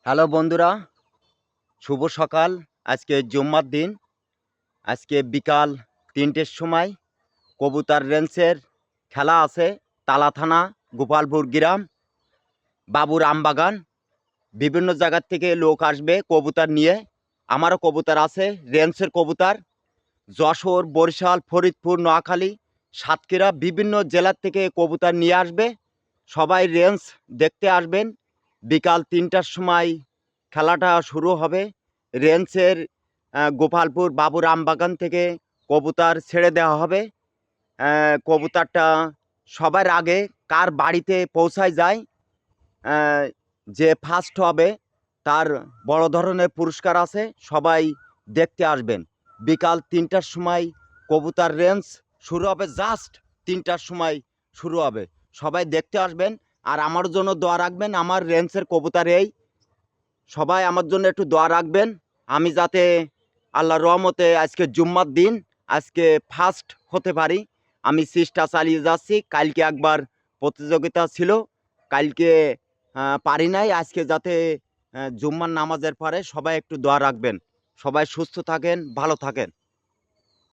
Hello বন্ধুরা, শুভ সকাল। আজকে জুম্মার দিন। আজকে বিকাল ৩টের সময় কবুতর রেঞ্চের খেলা আছে। তালা থানা, গোপালপুর গ্রাম, বাবুর আমবাগান। বিভিন্ন জায়গার থেকে লোক আসবে কবুতর নিয়ে। আমারও কবুতর আছে, রেঞ্চের কবুতর। যশোর, বরিশাল, ফরিদপুর, নোয়াখালী, সাতক্ষীরা বিভিন্ন জেলার থেকে কবুতর নিয়ে আসবে। সবাই রেঞ্চ দেখতে আসবেন। বিকাল ৩টার সময় খেলাটা শুরু হবে। রেঞ্চের গোপালপুর বাবুর আমবাগান থেকে কবুতর ছেড়ে দেওয়া হবে। কবুতরটা সবার আগে কার বাড়িতে পৌঁছায় যায়, যে ফার্স্ট হবে তার বড় ধরনের পুরস্কার আছে। সবাই দেখতে আসবেন। বিকাল ৩টার সময় কবুতর রেঞ্চ শুরু হবে। জাস্ট ৩টার সময় শুরু হবে। সবাই দেখতে আসবেন। আর আমার জন্য দোয়া রাখবেন। আমার রেঞ্চের কবুতর এই, সবাই আমার জন্য একটু দোয়া রাখবেন। আমি যাতে আল্লাহর রহমতে আজকে জুম্মার দিন, আজকে ফার্স্ট হতে পারি। আমি চেষ্টা চালিয়ে যাচ্ছি। কালকে একবার প্রতিযোগিতা ছিল, কালকে পারি নাই। আজকে যাতে জুম্মার নামাজের পরে সবাই একটু দোয়া রাখবেন। সবাই সুস্থ থাকেন, ভালো থাকেন।